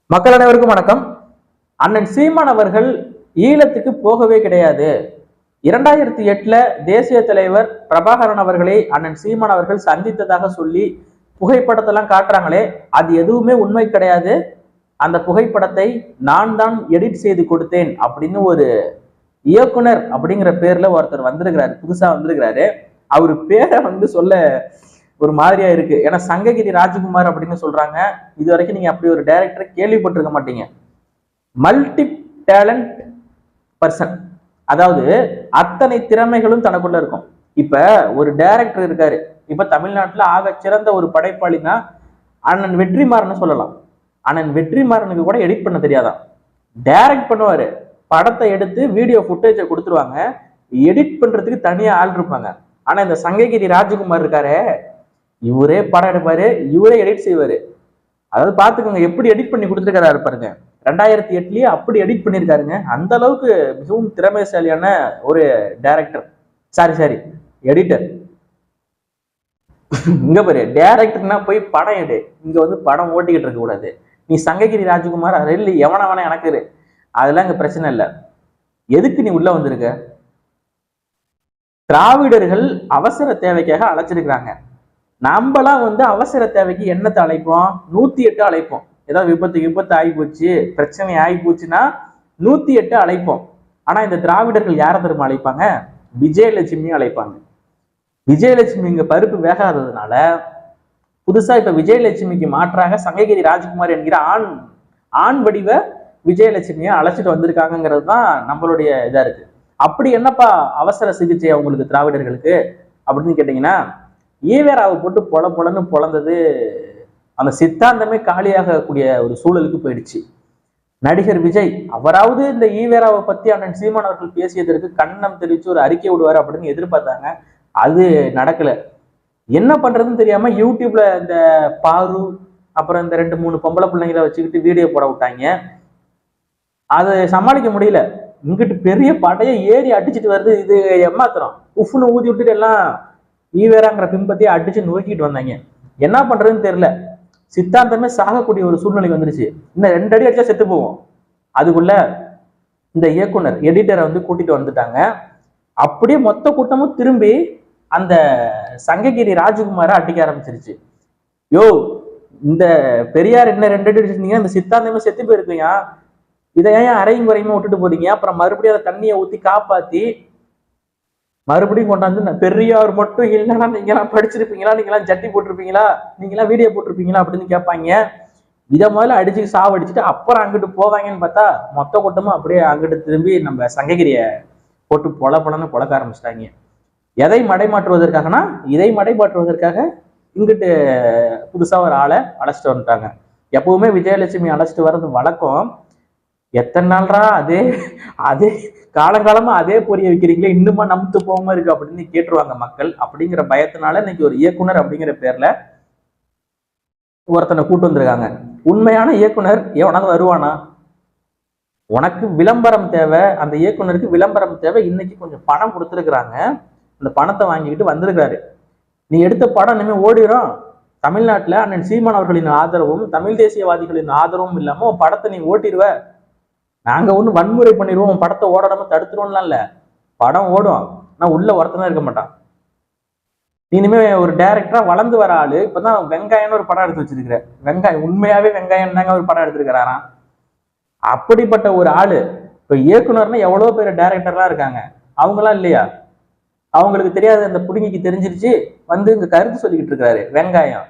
மக்கள் அனைவருக்கும் வணக்கம். அண்ணன் சீமான் அவர்கள் ஈழத்துக்கு போகவே கிடையாது. 2008 தேசிய தலைவர் பிரபாகரன் அவர்களை அண்ணன் சீமான் அவர்கள் சந்தித்ததாக சொல்லி புகைப்படத்தெல்லாம் காட்டுறாங்களே, அது எதுவுமே உண்மை கிடையாது. அந்த புகைப்படத்தை நான் தான் எடிட் செய்து கொடுத்தேன் அப்படின்னு ஒரு இயக்குனர் அப்படிங்கிற பேர்ல ஒருத்தர் வந்திருக்கிறாரு, புதுசா வந்திருக்கிறாரு. அவரு பேரை சொல்ல ஒரு மாதிரியா இருக்கு. ஏன்னா சங்ககிரி ராஜகுமார் அப்படின்னு சொல்றாங்க. இது வரைக்கும் நீங்க அப்படி ஒரு டைரக்டரை கேள்விப்பட்டிருக்க மாட்டீங்க. மல்டி டேலண்ட் பர்சன், அதாவது அத்தனை திறமைகளும் தனக்குள்ள இருக்கும். இப்ப ஒரு டைரக்டர் இருக்காரு, இப்ப தமிழ்நாட்டுல ஆக சிறந்த ஒரு படைப்பாளினா அண்ணன் வெற்றிமாறன் சொல்லலாம். அண்ணன் வெற்றிமாறனுக்கு கூட எடிட் பண்ண தெரியாதான், டைரக்ட் பண்ணுவாரு. படத்தை எடுத்து வீடியோ ஃபுட்டேஜை கொடுத்துருவாங்க, எடிட் பண்றதுக்கு தனியா ஆள் இருப்பாங்க. ஆனா இந்த சங்ககிரி ராஜகுமார் இருக்காரு, இவரே படம் எடுப்பாரு, இவரே எடிட் செய்வாரு. அதாவது பாத்துக்கோங்க எப்படி எடிட் பண்ணி கொடுத்துருக்காரு பாருங்க. 2008 அப்படி எடிட் பண்ணியிருக்காருங்க. அந்த அளவுக்கு மிகவும் திறமைசாலியான ஒரு டைரக்டர், சாரி எடிட்டர். இங்க பாரு, டைரக்டர்னா போய் படம் எடு, இங்க படம் ஓட்டிக்கிட்டு இருக்க கூடாது. நீ சங்ககிரி ராஜகுமார் இல்லை எவன எனக்கு அதெல்லாம் இங்க பிரச்சனை இல்லை. எதுக்கு நீ உள்ள வந்திருக்க? திராவிடர்கள் அவசர தேவைக்காக அழைச்சிருக்கிறாங்க. நம்மளாம் அவசர தேவைக்கு என்னத்தை அழைப்போம்? 108 அழைப்போம். ஏதாவது விபத்து ஆகி போச்சு, பிரச்சனை ஆகி போச்சுன்னா 108 அழைப்போம். ஆனா இந்த திராவிடர்கள் யாரை திரும்ப அழைப்பாங்க? விஜயலட்சுமியும் அழைப்பாங்க. விஜயலட்சுமி இங்க பருப்பு வேகாததுனால புதுசா இப்ப விஜயலட்சுமிக்கு மாற்றாக சங்ககிரி ராஜ்குமார் என்கிற ஆண் வடிவ விஜயலட்சுமியை அழைச்சிட்டு வந்திருக்காங்கிறது தான் நம்மளுடைய இதா இருக்கு. அப்படி என்னப்பா அவசர சிகிச்சை அவங்களுக்கு திராவிடர்களுக்கு அப்படின்னு கேட்டீங்கன்னா, ஈவேராவை போட்டு பொலன்னு பொழந்தது அந்த சித்தாந்தமே காலியாகக்கூடிய ஒரு சூழலுக்கு போயிடுச்சு. நடிகர் விஜய் அவராவது இந்த ஈவேராவை பத்தி அண்ணன் சீமான் அவர்கள் பேசியதற்கு கண்ணம் தெரிவிச்சு ஒரு அறிக்கை விடுவார் அப்படின்னு எதிர்பார்த்தாங்க. அது நடக்கல. என்ன பண்றதுன்னு தெரியாம யூடியூப்ல இந்த பாரு அப்புறம் இந்த 2-3 பொம்பளை பிள்ளைங்களை வச்சுக்கிட்டு வீடியோ போட விட்டாங்க. அதை சமாளிக்க முடியல. இங்கிட்டு பெரிய படையை ஏறி அடிச்சுட்டு வருது. இது ஏமாத்திரம் உஃப்னு ஊதி விட்டுட்டு எல்லாம் ஈவேராங்கிற பிம்பத்தையே அடிச்சு நோக்கிட்டு வந்தாங்க. என்ன பண்றதுன்னு தெரியல. சித்தாந்தமே சாகக்கூடிய ஒரு சூழ்நிலை வந்துருச்சு. இன்னும் 2 அடி அடிச்சா செத்து போவோம். அதுக்குள்ள இந்த இயக்குனர் எடிட்டரை கூட்டிட்டு வந்துட்டாங்க. அப்படியே மொத்த கூட்டமும் திரும்பி அந்த சங்ககிரி ராஜகுமாரை அடிக்க ஆரம்பிச்சிருச்சு. யோ, இந்த பெரியார் என்ன 2 அடி அடிச்சிருந்தீங்க, இந்த சித்தாந்தமே செத்து போயிருக்கீங்க, இதை ஏன் அரையும் குறையுமா விட்டுட்டு போறீங்க? அப்புறம் மறுபடியும் அதை தண்ணியை ஊத்தி காப்பாத்தி மறுபடியும் கொண்டாந்து பெரியார் மட்டும் இல்லைன்னா நீங்களாம் படிச்சிருப்பீங்களா, நீங்களாம் ஜட்டி போட்டிருப்பீங்களா, நீங்களாம் வீடியோ போட்டிருப்பீங்களா அப்படின்னு கேட்பாங்க. இதை முதல்ல அடிச்சு சாவடிச்சுட்டு அப்புறம் அங்கிட்டு போவாங்கன்னு பார்த்தா மொத்த கூட்டமும் அப்படியே அங்கிட்டு திரும்பி நம்ம சங்ககிரியை போட்டு பொலன்னு பொழக்க ஆரம்பிச்சிட்டாங்க. எதை மடைமாற்றுவதற்காகனா இதை மடைமாற்றுவதற்காக இங்கிட்டு புதுசா ஒரு ஆளை அழைச்சிட்டு வந்துட்டாங்க. எப்பவுமே விஜயலட்சுமி அழைச்சிட்டு வர்றது வழக்கம். எத்தனை நாள்ரா அதே காலங்காலமா அதே பொரிய வைக்கிறீங்களே, இன்னுமா நம்புத்து போகாம இருக்கு அப்படின்னு கேட்டுருவாங்க மக்கள். அப்படிங்கிற பயத்தினால இன்னைக்கு ஒரு இயக்குனர் அப்படிங்கிற பேர்ல ஒருத்தனை கூட்டு வந்திருக்காங்க. உண்மையான இயக்குனர் எவனாவது வருவானா? உனக்கு விளம்பரம் தேவை, அந்த இயக்குனருக்கு விளம்பரம் தேவை. இன்னைக்கு கொஞ்சம் பணம் கொடுத்துருக்குறாங்க, அந்த பணத்தை வாங்கிக்கிட்டு வந்திருக்காரு. நீ எடுத்த படம் இனிமேல் ஓடிடும். தமிழ்நாட்டுல அண்ணன் சீமான் அவர்களின் ஆதரவும் தமிழ் தேசியவாதிகளின் ஆதரவும் இல்லாம படத்தை நீ ஓட்டிடுவ. நாங்க ஒண்ணு வன்முறை பண்ணிடுவோம், படத்தை ஓடாம தடுத்துருவோம்லாம் இல்ல. படம் ஓடும், நான் உள்ள ஒருத்தனா இருக்க மாட்டான். நீ இனிமே ஒரு டைரக்டரா வளர்ந்து வர ஆளு. இப்பதான் வெங்காயம்னு ஒரு படம் எடுத்து வச்சிருக்கிற. வெங்காயம் உண்மையாவே வெங்காயம் தாங்க ஒரு படம் எடுத்திருக்கிறாராம். அப்படிப்பட்ட ஒரு ஆளு இப்ப இயக்குனர்னா எவ்வளவு பேர் டைரக்டர்லாம் இருக்காங்க, அவங்களாம் இல்லையா? அவங்களுக்கு தெரியாது, அந்த புடுங்கிக்கு தெரிஞ்சிருச்சு இங்க கருத்து சொல்லிக்கிட்டு இருக்காரு வெங்காயம்.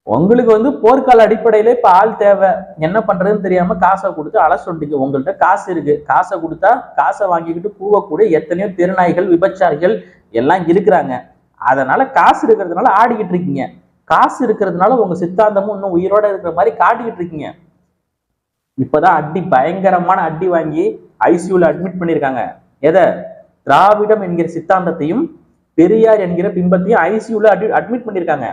உங்களுக்கு போர்க்கால அடிப்படையில இப்ப ஆள் தேவை. என்ன பண்றதுன்னு தெரியாம காசை கொடுத்து அலசொண்டிக்கு. உங்கள்கிட்ட காசு இருக்கு, காசை கொடுத்தா காசை வாங்கிக்கிட்டு கூவக்கூடிய எத்தனையோ தெருநாய்கள் விபச்சாரிகள் எல்லாம் இருக்கிறாங்க. அதனால காசு இருக்கிறதுனால ஆடிக்கிட்டு இருக்கீங்க. காசு இருக்கிறதுனால உங்க சித்தாந்தமும் இன்னும் உயிரோட இருக்கிற மாதிரி காட்டிக்கிட்டு இருக்கீங்க. இப்பதான் பயங்கரமான அடி வாங்கி ஐசியூல அட்மிட் பண்ணிருக்காங்க. எதை? திராவிடம் என்கிற சித்தாந்தத்தையும் பெரியார் என்கிற பிம்பத்தையும் ஐசியூல அட்மிட் பண்ணிருக்காங்க.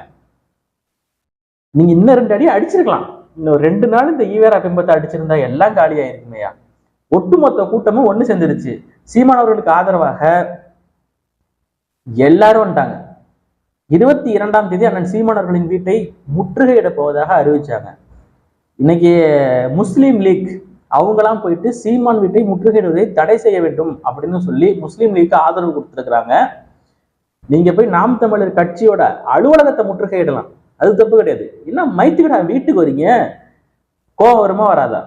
நீங்க இன்னும் 2 அடி அடிச்சிருக்கலாம். இன்னும் 2 நாள் இந்த ஈவேரா பிம்பத்தை அடிச்சிருந்தா எல்லாம் காலியா இருக்குமையா. ஒட்டுமொத்த கூட்டமும் ஒண்ணு சேர்ந்துருச்சு. சீமான் அவர்களுக்கு ஆதரவாக எல்லாரும் வந்துட்டாங்க. 22ஆம் தேதி அண்ணன் சீமான் அவர்களின் வீட்டை முற்றுகையிட போவதாக அறிவிச்சாங்க. இன்னைக்கு முஸ்லீம் லீக் அவங்கெல்லாம் போயிட்டு சீமான் வீட்டை முற்றுகையிடுவதை தடை செய்ய வேண்டும் அப்படின்னு சொல்லி முஸ்லீம் லீக்கு ஆதரவு கொடுத்துருக்குறாங்க. நீங்க போய் நாம் தமிழர் கட்சியோட அலுவலகத்தை முற்றுகையிடலாம், அது தப்பு கிடையாது. என்ன மைத்துக்கிடா வீட்டுக்கு வரீங்க, கோவம் வருமா வராதா?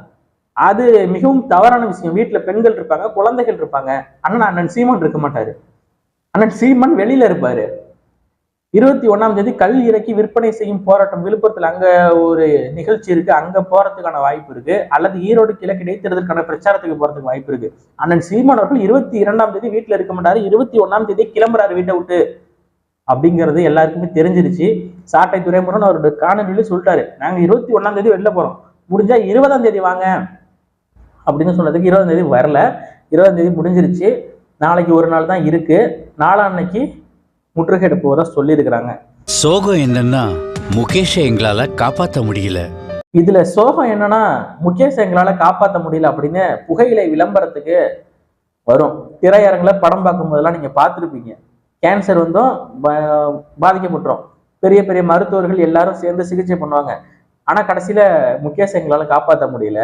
அது மிகவும் தவறான விஷயம். வீட்டுல பெண்கள் இருப்பாங்க, குழந்தைகள் இருப்பாங்க. அண்ணன் சீமான் இருக்க மாட்டாரு. அண்ணன் சீமான் வெளியில இருப்பாரு. 21ஆம் தேதி கல் இறக்கி விற்பனை செய்யும் போராட்டம் விழுப்புரத்துல அங்க ஒரு நிகழ்ச்சி இருக்கு, அங்க போறதுக்கான வாய்ப்பு இருக்கு. அல்லது ஈரோடு கிழக்கு இடைத்தேர்தலுக்கான பிரச்சாரத்துக்கு போறதுக்கு வாய்ப்பு இருக்கு. அண்ணன் சீமான் அவர்கள் 22ஆம் தேதி வீட்டுல இருக்க மாட்டாரு, 21ஆம் தேதி கிளம்புறாரு வீட்டை விட்டு அப்படிங்கிறது எல்லாருக்குமே தெரிஞ்சிருச்சு. சாட்டை துரைமுருகன் அவரோட காணொலியில சொல்லிட்டாரு, நாங்க 21ஆம் தேதி வெளில போறோம், முடிஞ்சா 20ஆம் தேதி வாங்க அப்படின்னு சொன்னதுக்கு 20ஆம் தேதி வரல. 20ஆம் தேதி முடிஞ்சிருச்சு. நாளைக்கு ஒரு நாள் தான் இருக்கு. நாளான்னைக்கு முற்றுகையிட போறதா சொல்லி இருக்கிறாங்க. சோகம் என்னன்னா முகேஷை எங்களால காப்பாற்ற முடியல. இதுல சோகம் என்னன்னா முகேஷ் எங்களால காப்பாற்ற முடியல அப்படின்னு புகையிலை விளம்பரத்துக்கு வரும். திரையரங்குல படம் பார்க்கும் போதெல்லாம் நீங்க பார்த்துருப்பீங்க. கேன்சர் வந்தும் பாதிக்கப்பட்டுரும், பெரிய பெரிய மருத்துவர்கள் எல்லாரும் சேர்ந்து சிகிச்சை பண்ணுவாங்க. ஆனா கடைசியில முகேஷ் எங்களால காப்பாற்ற முடியல,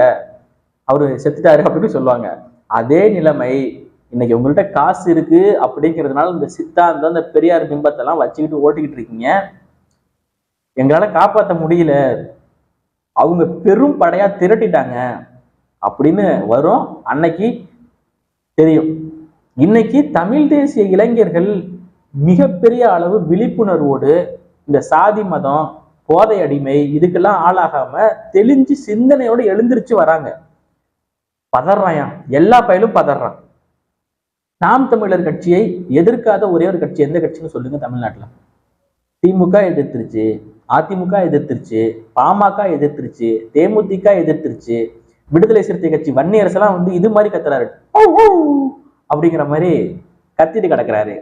அவரு செத்துட்டாரு அப்படின்னு சொல்லுவாங்க. அதே நிலைமை இன்னைக்கு உங்கள்கிட்ட காசு இருக்கு அப்படிங்கிறதுனால இந்த சித்தாந்தம், இந்த பெரியார் பிம்பத்தெல்லாம் வச்சுக்கிட்டு ஓட்டிக்கிட்டு இருக்கீங்க. எங்களால காப்பாற்ற முடியல, அவங்க பெரும் படையா திரட்டிட்டாங்க அப்படின்னு வரும். அன்னைக்கு தெரியும். இன்னைக்கு தமிழ் தேசிய இளைஞர்கள் மிகப்பெரிய அளவு விழிப்புணர்வோடு இந்த சாதி மதம், போதை அடிமை இதுக்கெல்லாம் ஆளாகாம தெளிஞ்சு சிந்தனையோடு எழுந்திருச்சு வராங்க. பதறான், எல்லா பயிலும் பதறான். நாம் தமிழர் கட்சியை எதிர்க்காத ஒரே ஒரு கட்சி எந்த கட்சின்னு சொல்லுங்க தமிழ்நாட்டுல? திமுக எதிர்த்துருச்சு, அதிமுக எதிர்த்துருச்சு, பாமக எதிர்த்துருச்சு, தேமுதிக எதிர்த்துருச்சு, விடுதலை சிறுத்தை கட்சி வன்னியரசெல்லாம் வந்து இது மாதிரி கத்துறாரு, அப்படிங்கிற மாதிரி கத்திட்டு கிடக்குறாரு.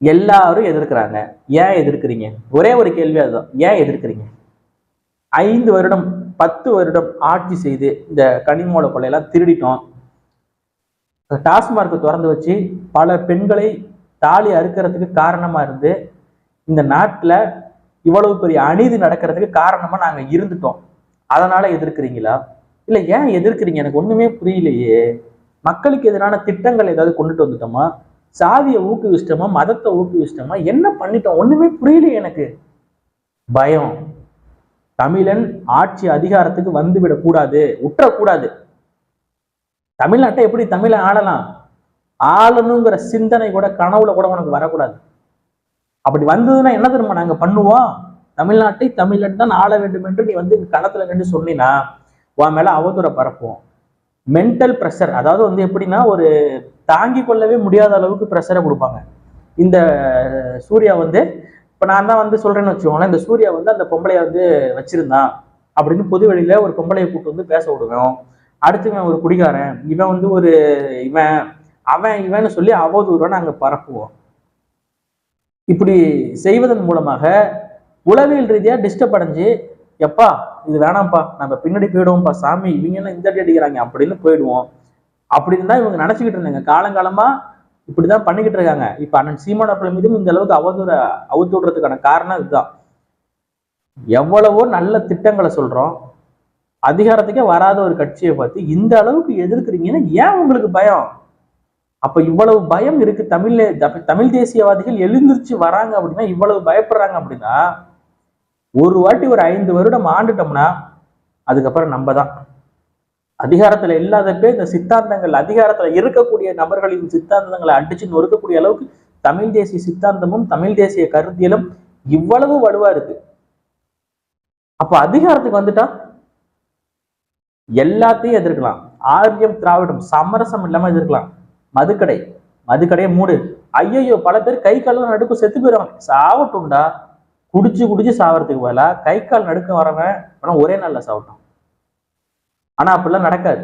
எல்லாரும் எதிர்க்கிறாங்க. ஏன் எதிர்க்கிறீங்க? ஒரே ஒரு கேள்வி அதுதான், ஏன் எதிர்க்கிறீங்க? 5 வருடம் 10 வருடம் ஆட்சி செய்து இந்த கனிமூல கொள்ளையெல்லாம் திருடிட்டோம். டாஸ்மார்க் திறந்து வச்சு பல பெண்களை தாலி அறுக்கிறதுக்கு காரணமா இருந்து இந்த நாட்டுல இவ்வளவு பெரிய அநீதி நடக்கிறதுக்கு காரணமா நாங்க இருந்துட்டோம். அதனால எதிர்க்கிறீங்களா? இல்ல ஏன் எதிர்க்கிறீங்க? எனக்கு ஒண்ணுமே புரியலையே. மக்களுக்கு எதிரான திட்டங்கள் ஏதாவது கொண்டுட்டு வந்துட்டோமா? சாதியை ஊக்குவிச்சிட்டோமா? மதத்தை ஊக்குவிச்சிட்டோமா? என்ன பண்ணிட்டோம்? ஒண்ணுமே புரியலையே எனக்கு. பயம். தமிழன் ஆட்சி அதிகாரத்துக்கு வந்து விடக்கூடாது, உற்றக்கூடாது. தமிழ்நாட்டை எப்படி தமிழை ஆளலாம், ஆளணுங்கிற சிந்தனை கூட கனவுல கூட உனக்கு வரக்கூடாது. அப்படி வந்ததுன்னா என்ன தெரியுமா நாங்க பண்ணுவோம்? தமிழ்நாட்டை தமிழன் தான் ஆள வேண்டும் என்று நீ வந்து களத்துல நின்று சொன்னீங்கன்னா உன் மேல அவதூற பரப்புவோம். மென்டல் ப்ரெஷர், அதாவது வந்து எப்படின்னா ஒரு தாங்கி கொள்ளவே முடியாத அளவுக்கு ப்ரெஷரை கொடுப்பாங்க. இந்த சூர்யா வந்து இப்ப நான் தான் வந்து சொல்றேன்னு வச்சுக்கோங்களேன், இந்த சூர்யா வந்து அந்த பொம்பளைய வந்து வச்சிருந்தான் அப்படின்னு பொது வெளியில ஒரு பொம்பளையை கூட்டு வந்து பேச விடுவோம். அடுத்து இவன் ஒரு குடிகாரன், இவன் வந்து ஒரு இவன் அவன் இவன்னு சொல்லி அவதூறான நாங்க பரப்புவோம். இப்படி செய்வதன் மூலமாக உளவியல் ரீதியா டிஸ்டர்ப் அடைஞ்சு, எப்பா இது வேணாம்ப்பா, நம்ம பின்னாடி போயிடுவோம்ப்பா, சாமி இவங்க என்ன இந்த அடி அடிக்கிறாங்க அப்படின்னு போயிடுவோம். அப்படின்னு தான் இவங்க நினைச்சுக்கிட்டு இருந்தாங்க. காலங்காலமா இப்படிதான் பண்ணிக்கிட்டு இருக்காங்க. இப்ப அண்ணன் சீமான் அவர்கள் மீதும் இந்த அளவுக்கு அவுத்து விடுறதுக்கான காரணம் இதுதான். எவ்வளவோ நல்ல திட்டங்களை சொல்றோம், அதிகாரத்துக்கே வராத ஒரு கட்சியை பார்த்து இந்த அளவுக்கு எதிர்க்கிறீங்கன்னா ஏன் உங்களுக்கு பயம்? அப்ப இவ்வளவு பயம் இருக்கு தமிழ் தேசியவாதிகள் எழுந்திருச்சு வராங்க அப்படின்னா, இவ்வளவு பயப்படுறாங்க அப்படின்னா, ஒரு வாட்டி ஒரு 5 வருடம் ஆண்டுட்டோம்னா அதுக்கப்புறம் நம்ம தான் அதிகாரத்துல இல்லாதப்பே இந்த சித்தாந்தங்கள், அதிகாரத்துல இருக்கக்கூடிய நபர்களின் சித்தாந்தங்களை அடிச்சு நொறுக்கக்கூடிய அளவுக்கு தமிழ் தேசிய சித்தாந்தமும் தமிழ் தேசிய கருத்தியலும் இவ்வளவு வலுவா இருக்கு. அப்ப அதிகாரத்துக்கு வந்துட்டா எல்லாத்தையும் எதிர்க்கலாம். ஆரியம் திராவிடம் சமரசம் இல்லாம எதிர்க்கலாம். மதுக்கடையை மூடு, ஐயோ பல பேர் கை கால் நடுக்க செத்து போயிடுவாங்க, சாவட்டும்டா. குடிச்சு சாவறதுக்கு பதிலா கை கால் நடுக்க வரவன் ஒரே நாள்ல சாவட்டும். ஆனா அப்படிலாம் நடக்காது.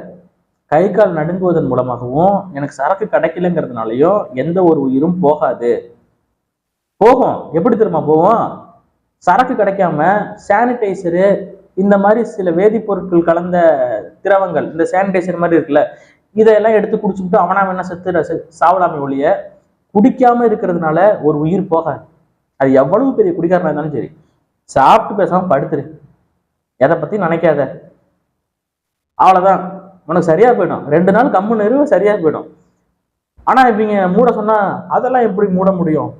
கை கால் நடுங்குவதன் மூலமாகவும் எனக்கு சரக்கு கிடைக்கலங்கிறதுனாலயும் எந்த ஒரு உயிரும் போகாது. போகும், எப்படி தெரியுமா போவோம்? சரக்கு கிடைக்காம சானிடைசரு, இந்த மாதிரி சில வேதிப்பொருட்கள் கலந்த திரவங்கள், இந்த சானிடைசர் மாதிரி இருக்குல்ல, இதெல்லாம் எடுத்து குடிச்சுட்டு அவனா வேணா செத்து சாவலாமை ஒழிய குடிக்காம இருக்கிறதுனால ஒரு உயிர் போகாது. அது எவ்வளவு பெரிய குடிக்காரனா இருந்தாலும் சரி, சாப்பிட்டு பேசாம படுத்துரு. எதை பத்தி நினைக்காத, அவ்வளவுதான், உனக்கு சரியா போயிடும். 2 நாள் கம்முன்னு இரு, சரியா போயிடும். ஆனா இவங்க மூட சொன்னா அதெல்லாம் எப்படி மூட முடியும்?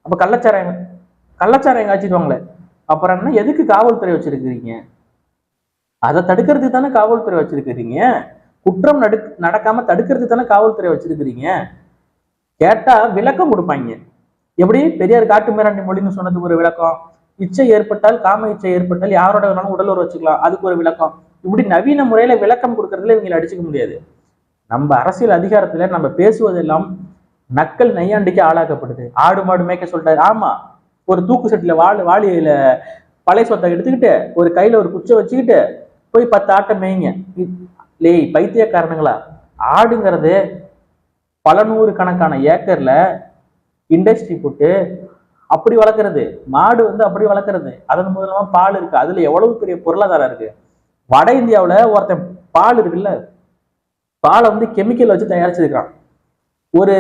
அப்ப கள்ளச்சாராயம் காய்ச்சிடுவாங்களே, அப்புறம் என்ன, எதுக்கு காவல்துறை வச்சிருக்கிறீங்க? அதை தடுக்கிறதுக்கு தானே காவல்துறை வச்சிருக்கிறீங்க. குற்றம் நடக்காம தடுக்கிறதுக்கு தானே காவல்துறை வச்சிருக்கிறீங்க. கேட்டா விளக்கம் கொடுப்பாங்க. எப்படி பெரியார் காட்டு மிராண்டி மொழின்னு சொன்னதுக்கு ஒரு விளக்கம், இச்சை ஏற்பட்டால், காம இச்சை ஏற்பட்டால் யாரோட வேணாலும் உடல் உறவு வச்சுக்கலாம், அதுக்கு ஒரு விளக்கம். இப்படி நவீன முறையில விளக்கம் கொடுக்கறதுல இவங்களை அடிச்சுக்க முடியாது. நம்ம அரசியல் அதிகாரத்துல நம்ம பேசுவதெல்லாம் நக்கல் நையாண்டிக்கு ஆளாக்கப்படுது. ஆடு மாடு மேய்க்க சொல்லிட்டாரு, ஆமா, ஒரு தூக்கு சட்டில வாளியில பழைய சொத்தை எடுத்துக்கிட்டு ஒரு கையில ஒரு குச்சை வச்சுக்கிட்டு போய் 10 ஆட்டை மேய்ங்க. லேய் பைத்தியக்காரனுங்களா, ஆடுங்கிறது பல நூறு கணக்கான ஏக்கர்ல இண்டஸ்ட்ரி போட்டு அப்படி வளர்க்கறது. மாடு வந்து அப்படி வளர்க்கறது. அதன் மூலமா பால் இருக்கு. அதுல எவ்வளவு பெரிய பொருளாதாரம் இருக்கு. வட இந்தியாவுல ஒருத்தன் பால் இருக்குல்ல, பாலை வந்து கெமிக்கல் வச்சு தயாரிச்சிருக்கான். ஒரு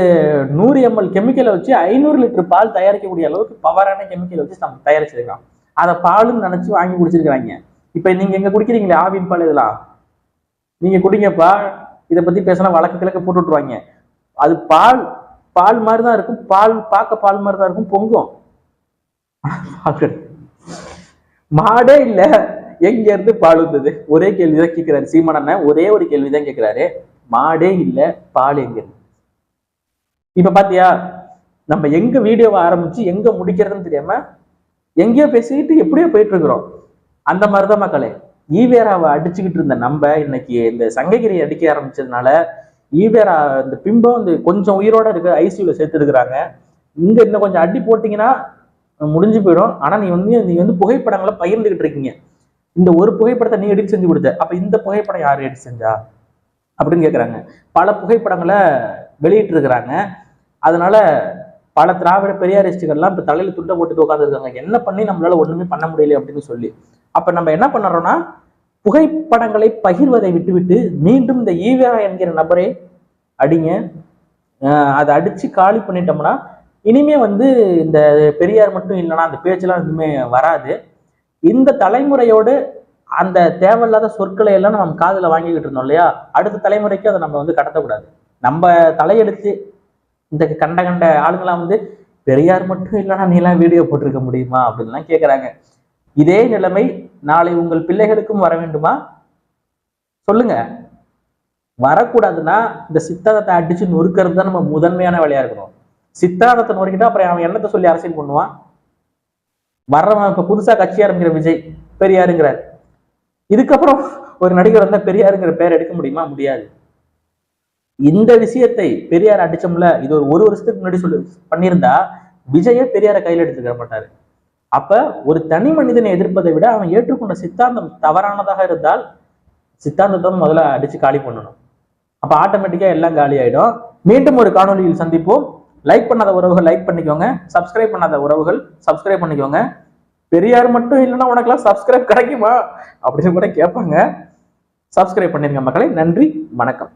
100 ml கெமிக்கலை வச்சு 500 லிட்டர் பால் தயாரிக்கக்கூடிய அளவுக்கு பவரான கெமிக்கல் வச்சு தயாரிச்சிருக்கான். அதை பாலுன்னு நினைச்சு வாங்கி குடிச்சிருக்கிறாங்க. இப்ப நீங்க எங்க குடிக்கிறீங்களே ஆவின் பால், இதெல்லாம் நீங்க குடிங்கப்பா, இதை பத்தி பேசினா வழக்கு கிழக்கு போட்டு விட்டுருவாங்க. அது பால் மாதிரிதான் இருக்கும். பார்க்க பால் மாதிரிதான் இருக்கும், பொங்கும். மாடே இல்ல, எங்க இருந்து பால் வந்தது? ஒரே கேள்விதான் கேட்கிறாரு சீமானண்ணன். ஒரே ஒரு கேள்விதான் கேட்கிறாரு, மாடே இல்ல, பால் எங்க இருந்து? இப்ப பாத்தியா, நம்ம எங்க வீடியோவை ஆரம்பிச்சு எங்க முடிக்கிறதுன்னு தெரியாம எங்கேயோ பேசிக்கிட்டு எப்படியோ போயிட்டு இருக்கிறோம். அந்த மாதிரிதான் மக்களே, ஈவேராவை அடிச்சுக்கிட்டு இருந்த நம்ம இன்னைக்கு இந்த சங்ககிரி அடிக்க ஆரம்பிச்சதுனால ஈவேரா இந்த பிம்பம் இந்த கொஞ்சம் உயிரோட இருக்க ஐசியூல சேர்த்து இருக்கிறாங்க. இங்க இன்னும் கொஞ்சம் அடி போட்டீங்கன்னா முடிஞ்சு போயிடும். ஆனா நீ வந்து புகைப்படங்களை பகிர்ந்துகிட்டு இருக்கீங்க. இந்த ஒரு புகைப்படத்தை நீ எடிட் செஞ்சு கொடுத்த, அப்ப இந்த புகைப்படம் யாரு எடிட் செஞ்சா அப்படின்னு கேட்குறாங்க. பல புகைப்படங்களை வெளியிட்டு இருக்கிறாங்க. அதனால பல திராவிட பெரியாரிஸ்டுகள்லாம் இப்ப தலையில துட்டை போட்டு உட்காந்துருக்காங்க, என்ன பண்ணி நம்மளால ஒண்ணுமே பண்ண முடியல அப்படின்னு சொல்லி. அப்ப நம்ம என்ன பண்ணுறோம்னா, புகைப்படங்களை பகிர்வதை விட்டுவிட்டு மீண்டும் இந்த ஈவேரா என்கிற நபரை அடிங்க. அதை அடிச்சு காலி பண்ணிட்டோம்னா இனிமே வந்து இந்த பெரியார் மட்டும் இல்லைன்னா அந்த பேச்செல்லாம் எதுவுமே வராது. இந்த தலைமுறையோடு அந்த தேவையில்லாத சொற்களை எல்லாம் நம்ம காதுல வாங்கிக்கிட்டு இருந்தோம் இல்லையா, அடுத்த தலைமுறைக்கு அதை நம்ம வந்து கடத்தக்கூடாது. நம்ம தலையெடுத்து இந்த கண்ட ஆளுங்களாம் வந்து பெரியார் மட்டும் இல்லைன்னா நீ எல்லாம் வீடியோ போட்டிருக்க முடியுமா அப்படின்லாம் கேட்குறாங்க. இதே நிலைமை நாளை உங்கள் பிள்ளைகளுக்கும் வர வேண்டுமா? சொல்லுங்க. வரக்கூடாதுன்னா இந்த சித்தாந்தத்தை அடிச்சு நொறுக்கிறது தான் நம்ம முதன்மையான வேலையா இருக்கணும். சித்தாந்தத்தை நொறுக்கிட்டா அப்புறம் அவன் என்னத்தை சொல்லி அரசியல் பண்ணுவான்? வர்றவன் இப்ப புதுசா கட்சி ஆரம்பிக்கிற விஜய் பெரியாருங்கிறார். இதுக்கப்புறம் ஒரு நடிகர் வந்தா பெரியாருங்கிற பேர் எடுக்க முடியுமா? முடியாது. இந்த விஷயத்தை பெரியார் அடிச்சோம்ல, இது ஒரு வருஷத்துக்கு முன்னாடி பண்ணியிருந்தா விஜய பெரியார கையில் எடுத்துக்க மாட்டாரு. அப்ப ஒரு தனி மனிதனை எதிர்ப்பதை விட அவன் ஏற்றுக்கொண்ட சித்தாந்தம் தவறானதாக இருந்தால் சித்தாந்தத்தை முதல்ல அடிச்சு காலி பண்ணணும். அப்ப ஆட்டோமேட்டிக்கா எல்லாம் காலி ஆயிடும். மீண்டும் ஒரு காணொலியில் சந்திப்போம். லைக் பண்ணாத உறவுகள் லைக் பண்ணிக்கோங்க, சப்ஸ்கிரைப் பண்ணாத உறவுகள் சப்ஸ்கிரைப் பண்ணிக்கோங்க. பெரியார் மட்டும் இல்லைன்னா உனக்கெல்லாம் சப்ஸ்கிரைப் கிடைக்குமா அப்படின்னு கூட கேட்பாங்க. சப்ஸ்கிரைப் பண்ணிருங்க மக்களை. நன்றி, வணக்கம்.